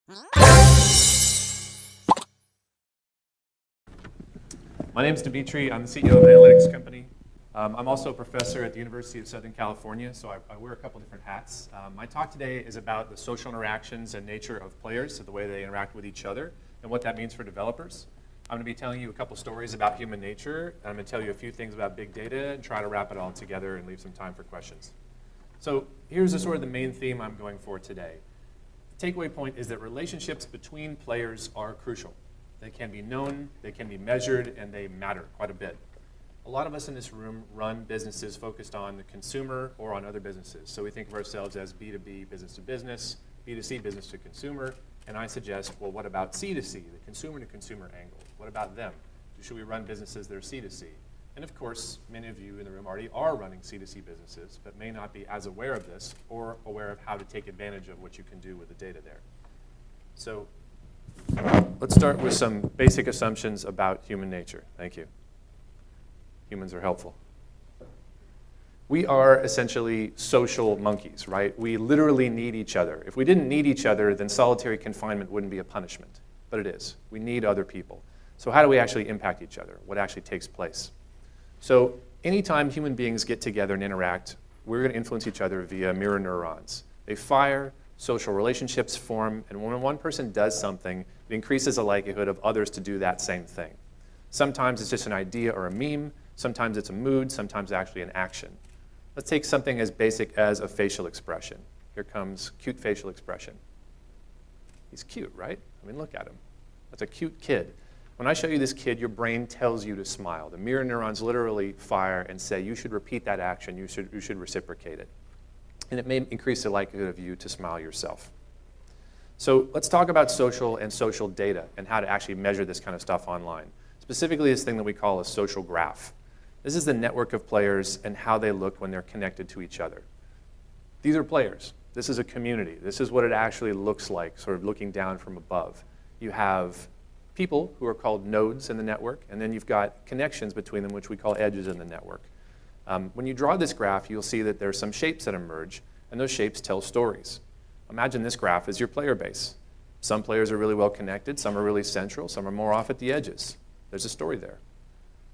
My name is Dmitri. I'm the CEO of an analytics company. I'm also a professor at the University of Southern California, so I wear a couple different hats. My talk today is about the social interactions and nature of players, so the way they interact with each other, and what that means for developers. I'm going to be telling you a couple stories about human nature. I'm going to tell you a few things about big data and try to wrap it all together and leave some time for questions. So here's the sort of the main theme I'm going for today. The takeaway point is that relationships between players are crucial. They can be known, they can be measured, and they matter quite a bit. A lot of us in this room run businesses focused on the consumer or on other businesses. So we think of ourselves as B2B, business to business, B2C, business to consumer, and I suggest, well, what about C2C, the consumer to consumer angle? What about them? Should we run businesses that are C2C? And of course, many of you in the room already are running C2C businesses, but may not be as aware of this or aware of how to take advantage of what you can do with the data there. So let's start with some basic assumptions about human nature. Thank you. Humans are helpful. We are essentially social monkeys, right? We literally need each other. If we didn't need each other, then solitary confinement wouldn't be a punishment, but it is. We need other people. So how do we actually impact each other? What actually takes place? So anytime human beings get together and interact, we're going to influence each other via mirror neurons. They fire, social relationships form, and when one person does something, it increases the likelihood of others to do that same thing. Sometimes it's just an idea or a meme, sometimes it's a mood, sometimes actually an action. Let's take something as basic as a facial expression. Here comes cute facial expression. He's cute, right? I mean, look at him. That's a cute kid. When I show you this kid, your brain tells you to smile. The mirror neurons literally fire and say, you should repeat that action, you should reciprocate it. And it may increase the likelihood of you to smile yourself. So let's talk about social and social data and how to actually measure this kind of stuff online. Specifically, this thing that we call a social graph. This is the network of players and how they look when they're connected to each other. These are players. This is a community. This is what it actually looks like, sort of looking down from above. You have people who are called nodes in the network, and then you've got connections between them, which we call edges in the network. When you draw this graph, you'll see that there are some shapes that emerge, and those shapes tell stories. Imagine this graph as your player base. Some players are really well connected, some are really central, some are more off at the edges. There's a story there.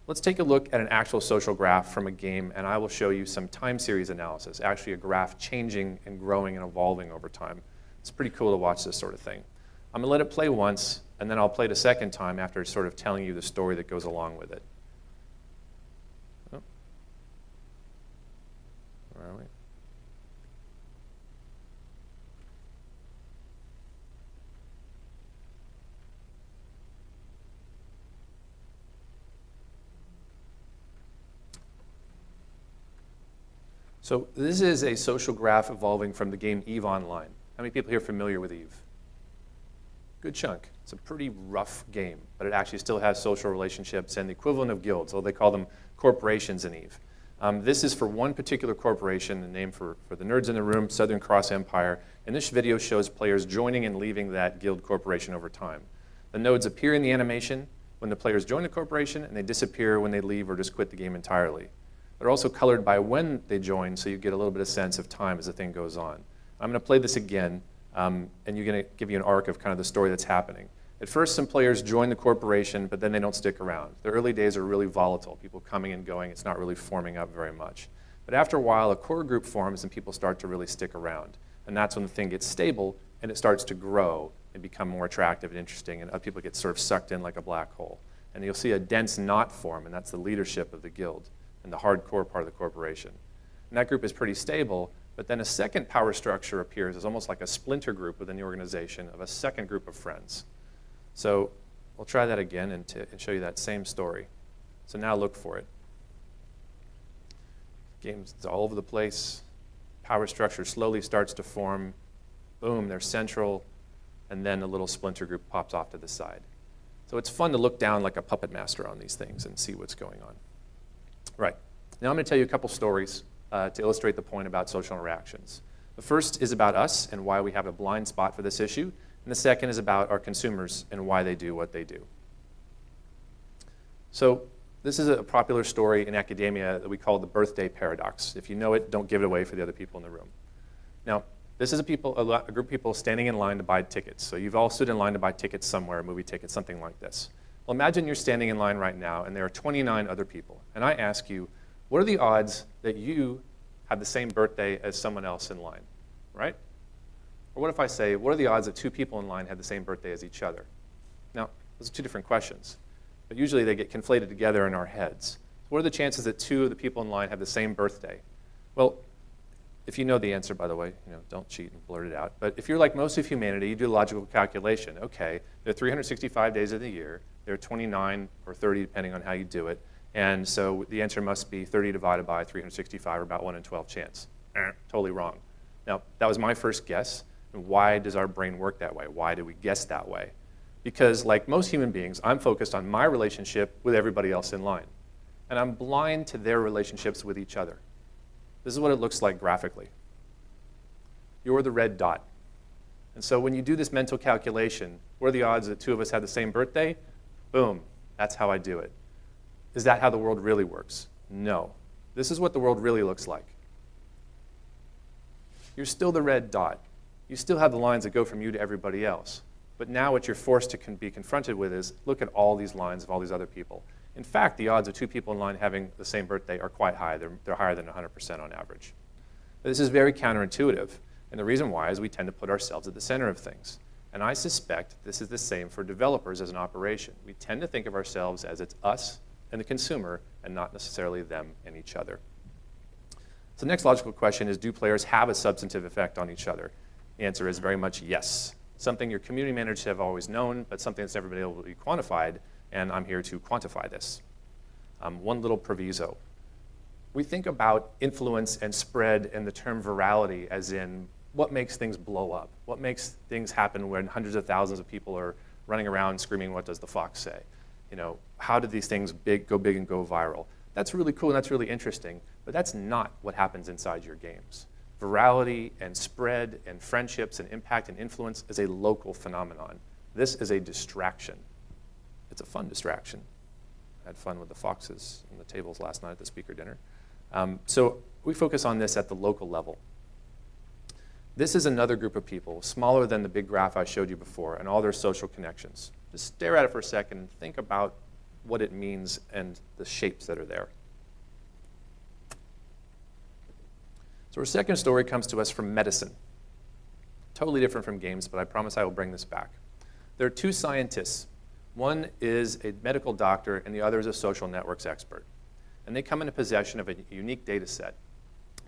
Let's take a look at an actual social graph from a game, and I will show you some time series analysis, actually a graph changing and growing and evolving over time. It's pretty cool to watch this sort of thing. I'm going to let it play once, and then I'll play it a second time after sort of telling you the story that goes along with it. Oh. Where are we? So this is a social graph evolving from the game EVE Online. How many people here are familiar with EVE? Good chunk. It's a pretty rough game, but it actually still has social relationships and the equivalent of guilds, although they call them corporations in EVE. This is for one particular corporation, the name for the nerds in the room, Southern Cross Empire, and this video shows players joining and leaving that guild corporation over time. The nodes appear in the animation when the players join the corporation, and they disappear when they leave or just quit the game entirely. They're also colored by when they join, so you get a little bit of sense of time as the thing goes on. I'm going to play this again, and you're going to give you an arc of kind of the story that's happening. At first, some players join the corporation, but then they don't stick around. The early days are really volatile, people coming and going. It's not really forming up very much. But after a while, a core group forms, and people start to really stick around. And that's when the thing gets stable, and it starts to grow and become more attractive and interesting, and other people get sort of sucked in like a black hole. And you'll see a dense knot form, and that's the leadership of the guild and the hardcore part of the corporation. And that group is pretty stable, but then a second power structure appears as almost like a splinter group within the organization of a second group of friends. So we'll try that again and show you that same story. So now look for it. Game's all over the place. Power structure slowly starts to form. Boom, they're central, and then a little splinter group pops off to the side. So it's fun to look down like a puppet master on these things and see what's going on. Right. Now I'm going to tell you a couple stories to illustrate the point about social interactions. The first is about us and why we have a blind spot for this issue, and the second is about our consumers and why they do what they do. So this is a popular story in academia that we call the birthday paradox. If you know it, don't give it away for the other people in the room. Now, This is a group of people standing in line to buy tickets. So you've all stood in line to buy tickets somewhere, movie tickets, something like this. Well, imagine you're standing in line right now, and there are 29 other people. And I ask you, what are the odds that you have the same birthday as someone else in line, right? Or what if I say, what are the odds that two people in line have the same birthday as each other? Now, those are two different questions, but usually they get conflated together in our heads. What are the chances that two of the people in line have the same birthday? Well, if you know the answer, by the way, don't cheat and blurt it out. But if you're like most of humanity, you do a logical calculation. Okay, there are 365 days of the year. There are 29 or 30, depending on how you do it. And so the answer must be 30 divided by 365, or about 1 in 12 chance. Totally wrong. Now, that was my first guess. And why does our brain work that way? Why do we guess that way? Because like most human beings, I'm focused on my relationship with everybody else in line. And I'm blind to their relationships with each other. This is what it looks like graphically. You're the red dot. And so when you do this mental calculation, what are the odds that two of us have the same birthday? Boom, that's how I do it. Is that how the world really works? No. This is what the world really looks like. You're still the red dot. You still have the lines that go from you to everybody else. But now what you're forced to be confronted with is, look at all these lines of all these other people. In fact, the odds of two people in line having the same birthday are quite high. They're higher than 100% on average. But this is very counterintuitive. And the reason why is we tend to put ourselves at the center of things. And I suspect this is the same for developers as an operation. We tend to think of ourselves as it's us and the consumer and not necessarily them and each other. So the next logical question is, do players have a substantive effect on each other? The answer is very much yes. Something your community managers have always known, but something that's never been able to be quantified, and I'm here to quantify this. One little proviso. We think about influence and spread and the term virality as in what makes things blow up, what makes things happen when hundreds of thousands of people are running around screaming, what does the fox say? How do these things go big and go viral? That's really cool and that's really interesting, but that's not what happens inside your games. Virality and spread and friendships and impact and influence is a local phenomenon. This is a distraction. It's a fun distraction. I had fun with the foxes and the tables last night at the speaker dinner. So we focus on this at the local level. This is another group of people, smaller than the big graph I showed you before, and all their social connections. Just stare at it for a second and think about what it means and the shapes that are there. So our second story comes to us from medicine. Totally different from games, but I promise I will bring this back. There are two scientists. One is a medical doctor, and the other is a social networks expert. And they come into possession of a unique data set.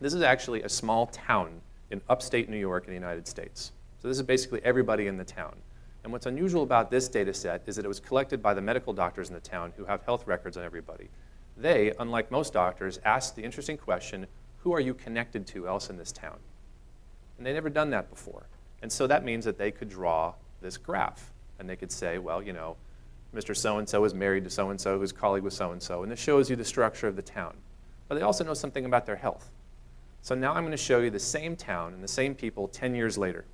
This is actually a small town in upstate New York in the United States. So this is basically everybody in the town. And what's unusual about this data set is that it was collected by the medical doctors in the town who have health records on everybody. They, unlike most doctors, asked the interesting question, who are you connected to else in this town? And they'd never done that before. And so that means that they could draw this graph. And they could say, well, Mr. So-and-so is married to so-and-so, whose colleague was so-and-so, and this shows you the structure of the town. But they also know something about their health. So now I'm going to show you the same town and the same people 10 years later.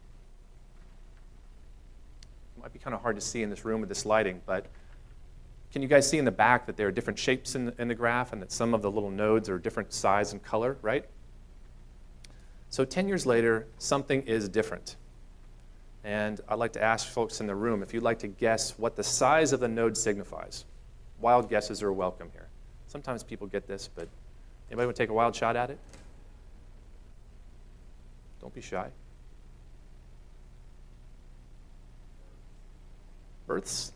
It might be kind of hard to see in this room with this lighting, but can you guys see in the back that there are different shapes in the graph and that some of the little nodes are different size and color, right? So 10 years later, something is different. And I'd like to ask folks in the room if you'd like to guess what the size of the node signifies. Wild guesses are welcome here. Sometimes people get this, but anybody want to take a wild shot at it? Don't be shy. Births?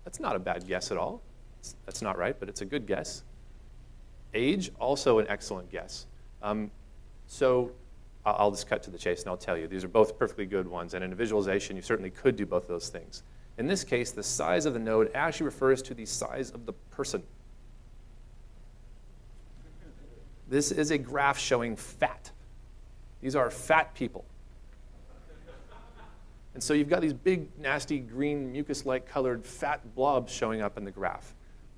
That's not a bad guess at all. That's not right, but it's a good guess. Age? Also an excellent guess. So I'll just cut to the chase and I'll tell you. These are both perfectly good ones, and in a visualization, you certainly could do both of those things. In this case, the size of the node actually refers to the size of the person. This is a graph showing fat. These are fat people. And so you've got these big, nasty, green, mucus-like colored fat blobs showing up in the graph.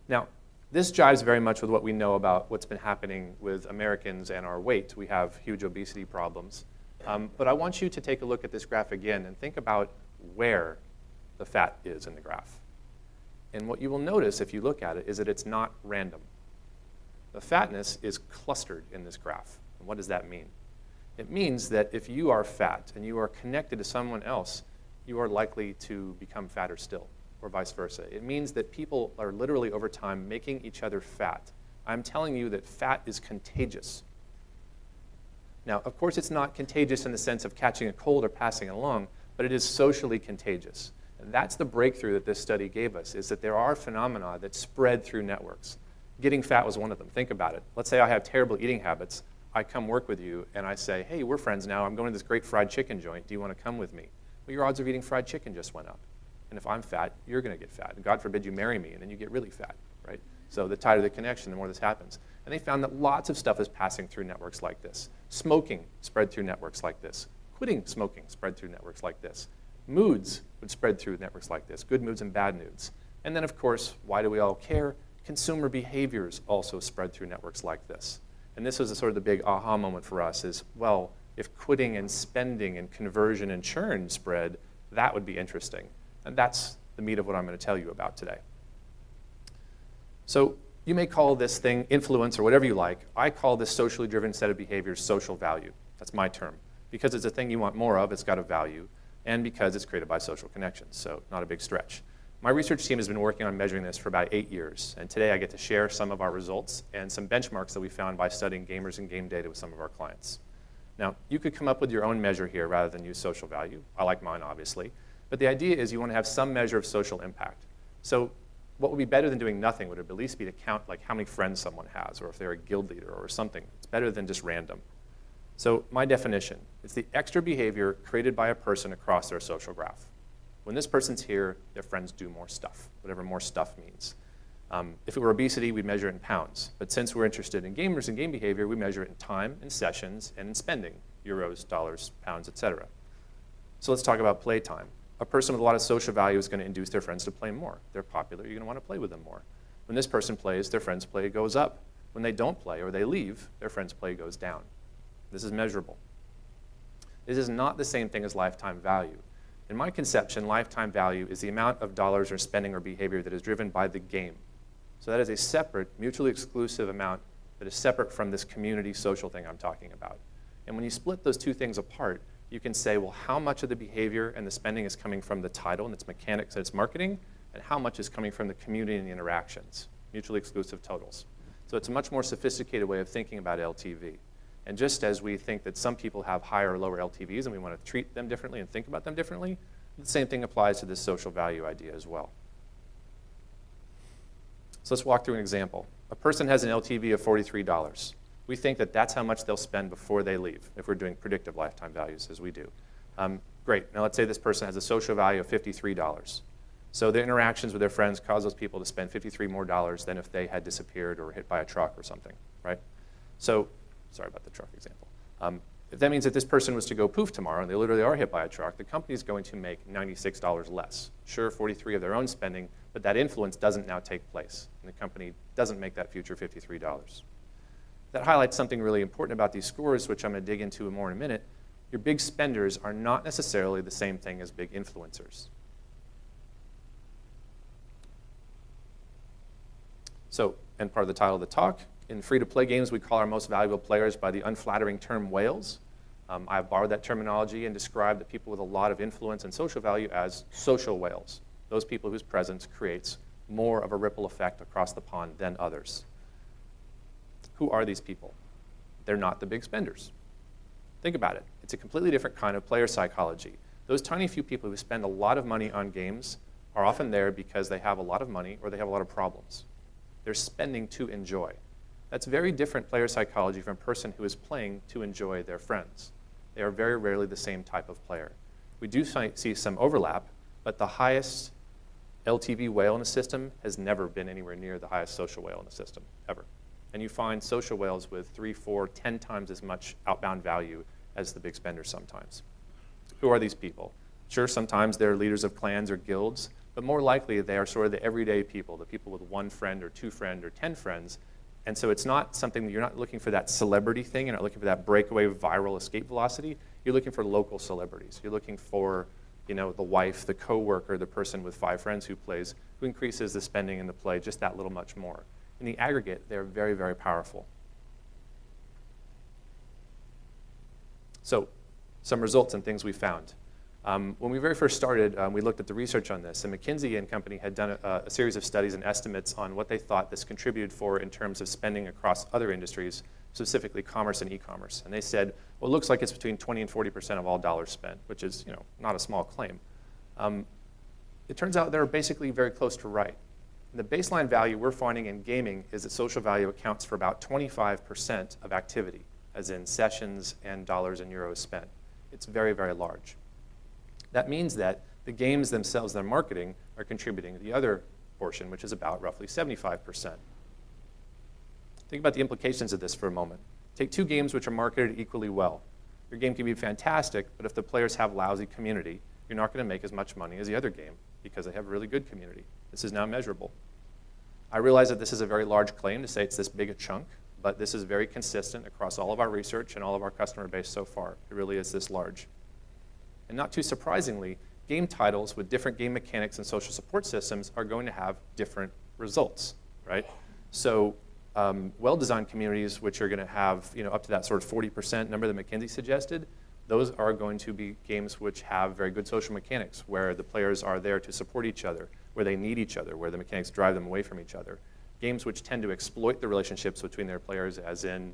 Now, this jives very much with what we know about what's been happening with Americans and our weight. We have huge obesity problems. But I want you to take a look at this graph again and think about where the fat is in the graph. And what you will notice if you look at it is that it's not random. The fatness is clustered in this graph. And what does that mean? It means that if you are fat and you are connected to someone else, you are likely to become fatter still, or vice versa. It means that people are literally over time making each other fat. I'm telling you that fat is contagious. Now, of course, it's not contagious in the sense of catching a cold or passing it along, but it is socially contagious. And that's the breakthrough that this study gave us, is that there are phenomena that spread through networks. Getting fat was one of them. Think about it. Let's say I have terrible eating habits. I come work with you, and I say, hey, we're friends now. I'm going to this great fried chicken joint. Do you want to come with me? Well, your odds of eating fried chicken just went up. And if I'm fat, you're going to get fat. And God forbid you marry me, and then you get really fat, right? So the tighter the connection, the more this happens. And they found that lots of stuff is passing through networks like this. Smoking spread through networks like this. Quitting smoking spread through networks like this. Moods would spread through networks like this, good moods and bad moods. And then, of course, why do we all care? Consumer behaviors also spread through networks like this. And this was sort of the big aha moment for us is, well, if quitting and spending and conversion and churn spread, that would be interesting. And that's the meat of what I'm going to tell you about today. So you may call this thing influence or whatever you like. I call this socially driven set of behaviors social value. That's my term. Because it's a thing you want more of, it's got a value, and because it's created by social connections, so not a big stretch. My research team has been working on measuring this for about 8 years, and today I get to share some of our results and some benchmarks that we found by studying gamers and game data with some of our clients. Now, you could come up with your own measure here rather than use social value. I like mine, obviously. But the idea is you want to have some measure of social impact. So what would be better than doing nothing would at least be to count like how many friends someone has, or if they're a guild leader or something. It's better than just random. So my definition is the extra behavior created by a person across their social graph. When this person's here, their friends do more stuff, whatever more stuff means. If it were obesity, we'd measure it in pounds. But since we're interested in gamers and game behavior, we measure it in time, in sessions, and in spending, euros, dollars, pounds, etc. So let's talk about playtime. A person with a lot of social value is going to induce their friends to play more. They're popular, you're going to want to play with them more. When this person plays, their friends' play goes up. When they don't play or they leave, their friends' play goes down. This is measurable. This is not the same thing as lifetime value. In my conception, lifetime value is the amount of dollars or spending or behavior that is driven by the game. So that is a separate, mutually exclusive amount that is separate from this community social thing I'm talking about. And when you split those two things apart, you can say, well, how much of the behavior and the spending is coming from the title and its mechanics and its marketing, and how much is coming from the community and the interactions, mutually exclusive totals. So it's a much more sophisticated way of thinking about LTV. And just as we think that some people have higher or lower LTVs and we want to treat them differently and think about them differently, the same thing applies to this social value idea as well. So let's walk through an example. A person has an LTV of $43. We think that that's how much they'll spend before they leave, if we're doing predictive lifetime values as we do. Great, now let's say this person has a social value of $53. So their interactions with their friends cause those people to spend $53 more than if they had disappeared or hit by a truck or something, right? So, sorry about the truck example. If that means that this person was to go poof tomorrow and they literally are hit by a truck, the company is going to make $96 less. Sure, 43 of their own spending, but that influence doesn't now take place. And the company doesn't make that future $53. That highlights something really important about these scores, which I'm going to dig into more in a minute. Your big spenders are not necessarily the same thing as big influencers. So, and part of the title of the talk, in free-to-play games, we call our most valuable players by the unflattering term whales. I've borrowed that terminology and described the people with a lot of influence and social value as social whales, those people whose presence creates more of a ripple effect across the pond than others. Who are these people? They're not the big spenders. Think about it. It's a completely different kind of player psychology. Those tiny few people who spend a lot of money on games are often there because they have a lot of money or they have a lot of problems. They're spending to enjoy. That's very different player psychology from a person who is playing to enjoy their friends. They are very rarely the same type of player. We do see some overlap, but the highest LTV whale in the system has never been anywhere near the highest social whale in the system, ever. And you find social whales with 3, 4, 10 times as much outbound value as the big spenders sometimes. Who are these people? Sure, sometimes they're leaders of clans or guilds, but more likely they are sort of the everyday people, the people with 1 friend or 2 friends or 10 friends. And so it's not something that you're not looking for that celebrity thing, you're not looking for that breakaway viral escape velocity, you're looking for local celebrities. You're looking for, you know, the wife, the coworker, the person with 5 friends who plays, who increases the spending in the play just that little much more. In the aggregate, they're very, very powerful. So some results and things we found. When we very first started, we looked at the research on this, and McKinsey and company had done a series of studies and estimates on what they thought this contributed for in terms of spending across other industries, specifically commerce and e-commerce. And they said, well, it looks like it's between 20 and 40% of all dollars spent, which is not a small claim. It turns out they're basically very close to right. And the baseline value we're finding in gaming is that social value accounts for about 25% of activity, as in sessions and dollars and euros spent. It's very, very large. That means that the games themselves they're marketing are contributing to the other portion, which is about roughly 75%. Think about the implications of this for a moment. Take two games which are marketed equally well. Your game can be fantastic, but if the players have lousy community, you're not going to make as much money as the other game because they have really good community. This is now measurable. I realize that this is a very large claim to say it's this big a chunk, but this is very consistent across all of our research and all of our customer base so far. It really is this large. And not too surprisingly, game titles with different game mechanics and social support systems are going to have different results, right? So well-designed communities, which are going to have up to that sort of 40% number that McKinsey suggested, those are going to be games which have very good social mechanics, where the players are there to support each other, where they need each other, where the mechanics drive them away from each other. Games which tend to exploit the relationships between their players, as in,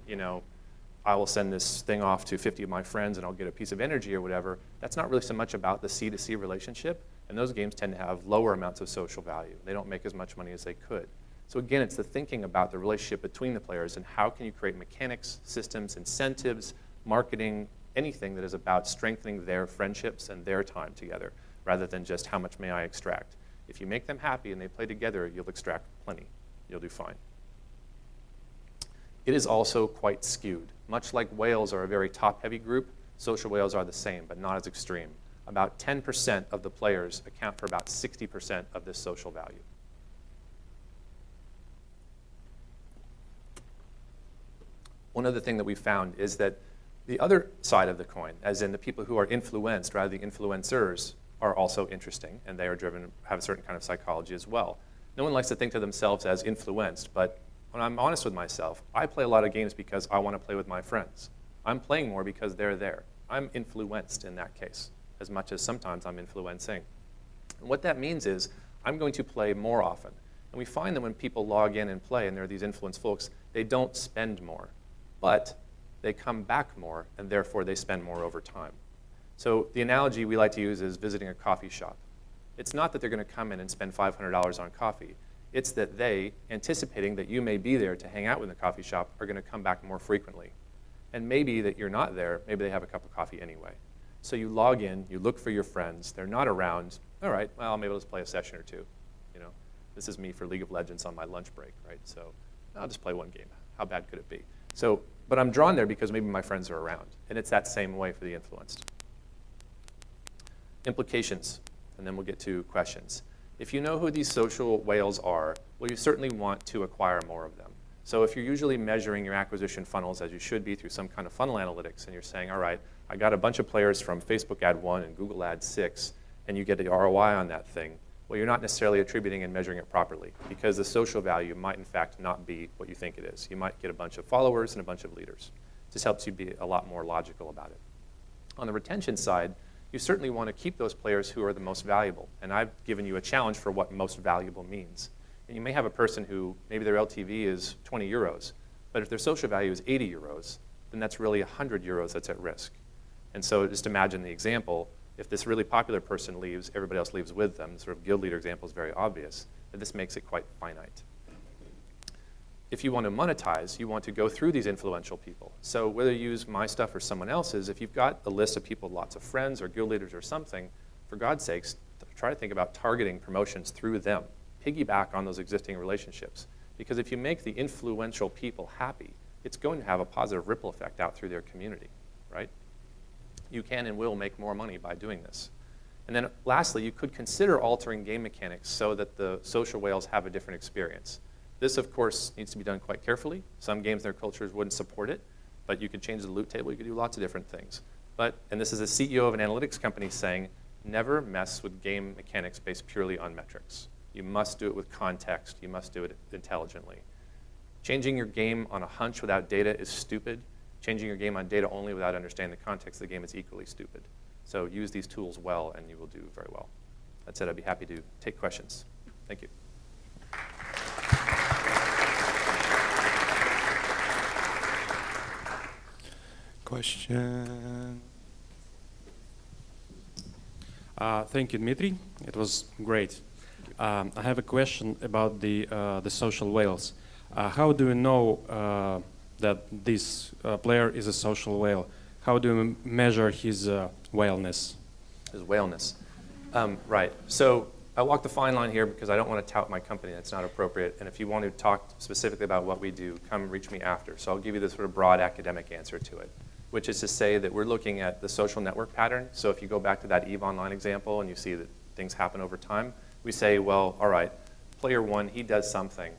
I will send this thing off to 50 of my friends and I'll get a piece of energy or whatever. That's not really so much about the C to C relationship, and those games tend to have lower amounts of social value. They don't make as much money as they could. So again, it's the thinking about the relationship between the players and how can you create mechanics, systems, incentives, marketing, anything that is about strengthening their friendships and their time together, rather than just how much may I extract. If you make them happy and they play together, you'll extract plenty. You'll do fine. It is also quite skewed. Much like whales are a very top-heavy group, social whales are the same, but not as extreme. About 10% of the players account for about 60% of this social value. One other thing that we found is that the other side of the coin, as in the people who are influenced rather than the influencers, are also interesting, and they are driven, have a certain kind of psychology as well. No one likes to think of themselves as influenced, but when I'm honest with myself, I play a lot of games because I want to play with my friends. I'm playing more because they're there. I'm influenced in that case, as much as sometimes I'm influencing. And what that means is I'm going to play more often. And we find that when people log in and play, and there are these influenced folks, they don't spend more, but they come back more, and therefore they spend more over time. So the analogy we like to use is visiting a coffee shop. It's not that they're going to come in and spend $500 on coffee. It's that they, anticipating that you may be there to hang out with the coffee shop, are going to come back more frequently. And maybe that you're not there, maybe they have a cup of coffee anyway. So you log in, you look for your friends, they're not around. All right, well, maybe let's play a session or two. This is me for League of Legends on my lunch break, right? So I'll just play one game. How bad could it be? So, but I'm drawn there because maybe my friends are around. And it's that same way for the influenced. Implications, and then we'll get to questions. If you know who these social whales are, well, you certainly want to acquire more of them. So if you're usually measuring your acquisition funnels, as you should be through some kind of funnel analytics, and you're saying, all right, I got a bunch of players from Facebook Ad 1 and Google Ad 6, and you get the ROI on that thing, well, you're not necessarily attributing and measuring it properly, because the social value might, in fact, not be what you think it is. You might get a bunch of followers and a bunch of leaders. This helps you be a lot more logical about it. On the retention side, you certainly want to keep those players who are the most valuable. And I've given you a challenge for what most valuable means. And you may have a person who, maybe their LTV is 20 euros, but if their social value is 80 euros, then that's really 100 euros that's at risk. And so just imagine the example. If this really popular person leaves, everybody else leaves with them. The sort of guild leader example is very obvious, but this makes it quite finite. If you want to monetize, you want to go through these influential people. So whether you use my stuff or someone else's, if you've got a list of people, lots of friends or guild leaders or something, for God's sakes, try to think about targeting promotions through them. Piggyback on those existing relationships. Because if you make the influential people happy, it's going to have a positive ripple effect out through their community, right? You can and will make more money by doing this. And then lastly, you could consider altering game mechanics so that the social whales have a different experience. This, of course, needs to be done quite carefully. Some games and their cultures wouldn't support it, but you could change the loot table. You could do lots of different things. And this is a CEO of an analytics company saying, never mess with game mechanics based purely on metrics. You must do it with context. You must do it intelligently. Changing your game on a hunch without data is stupid. Changing your game on data only without understanding the context of the game is equally stupid. So use these tools well, and you will do very well. That said, I'd be happy to take questions. Thank you. Question. Thank you, Dmitri. It was great. I have a question about the social whales. How do you know that this player is a social whale? How do you measure his whaleness? His whaleness. Right. So I walk the fine line here because I don't want to tout my company. That's not appropriate. And if you want to talk specifically about what we do, come reach me after. So I'll give you this sort of broad academic answer to it, which is to say that we're looking at the social network pattern. So if you go back to that EVE Online example and you see that things happen over time, we say, well, all right, player 1, he does something.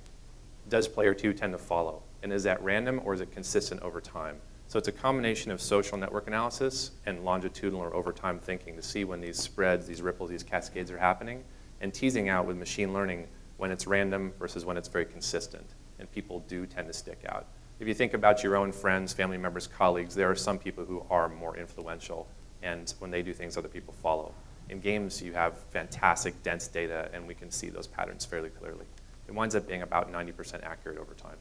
Does player 2 tend to follow? And is that random or is it consistent over time? So it's a combination of social network analysis and longitudinal or over time thinking to see when these spreads, these ripples, these cascades are happening, and teasing out with machine learning when it's random versus when it's very consistent. And people do tend to stick out. If you think about your own friends, family members, colleagues, there are some people who are more influential, and when they do things, other people follow. In games, you have fantastic, dense data, and we can see those patterns fairly clearly. It winds up being about 90% accurate over time.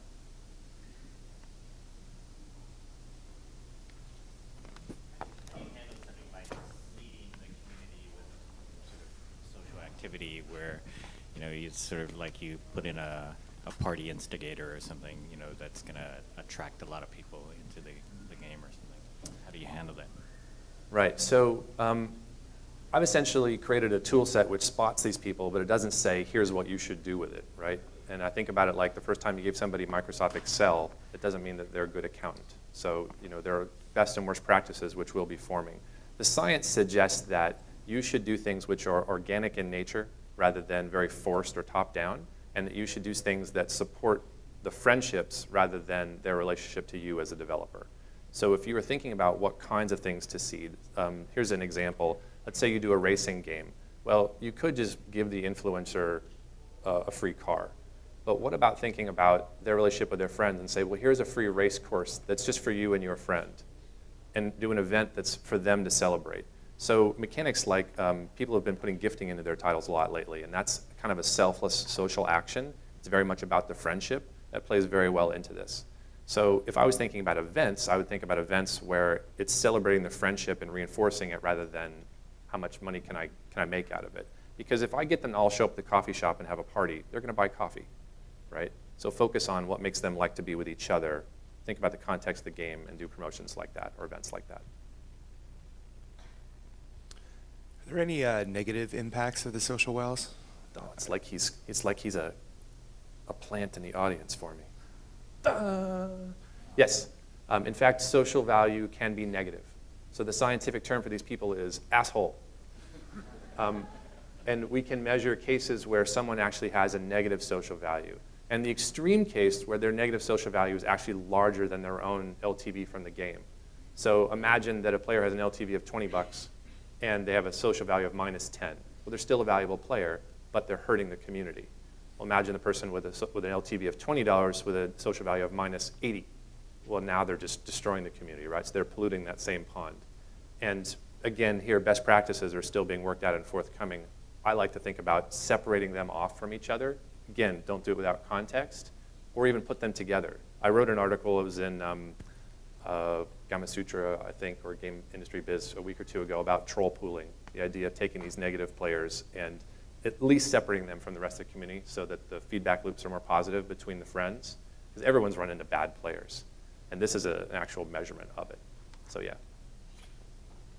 How do you handle something like leading the community with sort of social activity where, you know, it's sort of like you put in a party instigator or something, you know, that's going to attract a lot of people into the game or something? How do you handle that? Right. So I've essentially created a tool set which spots these people, but it doesn't say, here's what you should do with it, right? And I think about it like the first time you gave somebody Microsoft Excel, it doesn't mean that they're a good accountant. So, you know, there are best and worst practices which we'll be forming. The science suggests that you should do things which are organic in nature rather than very forced or top-down, and that you should do things that support the friendships rather than their relationship to you as a developer. So if you were thinking about what kinds of things to seed, here's an example. Let's say you do a racing game. Well, you could just give the influencer a free car. But what about thinking about their relationship with their friends and say, well, here's a free race course that's just for you and your friend, and do an event that's for them to celebrate. So mechanics like people have been putting gifting into their titles a lot lately, and that's kind of a selfless social action. It's very much about the friendship. That plays very well into this. So if I was thinking about events, I would think about events where it's celebrating the friendship and reinforcing it rather than how much money can I make out of it. Because if I get them to all show up at the coffee shop and have a party, they're going to buy coffee, right? So focus on what makes them like to be with each other. Think about the context of the game and do promotions like that or events like that. Are there any negative impacts of the social whales? Oh, it's like he's a plant in the audience for me. Yes. In fact, social value can be negative. So the scientific term for these people is asshole. And we can measure cases where someone actually has a negative social value. And the extreme case where their negative social value is actually larger than their own LTV from the game. So imagine that a player has an LTV of 20 bucks and they have a social value of minus 10. Well, they're still a valuable player, but they're hurting the community. Well, imagine a person with an LTV of $20 with a social value of minus 80. Well, now they're just destroying the community, right? So they're polluting that same pond. And again, here, best practices are still being worked out and forthcoming. I like to think about separating them off from each other. Again, don't do it without context, or even put them together. I wrote an article, it was in Gamma Sutra, I think, or Game Industry Biz a week or two ago about troll pooling, the idea of taking these negative players and at least separating them from the rest of the community so that the feedback loops are more positive between the friends, because everyone's run into bad players. And this is an actual measurement of it. So yeah.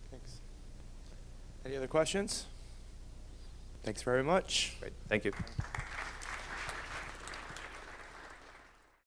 Thanks. Any other questions? Thanks very much. Great. Thank you.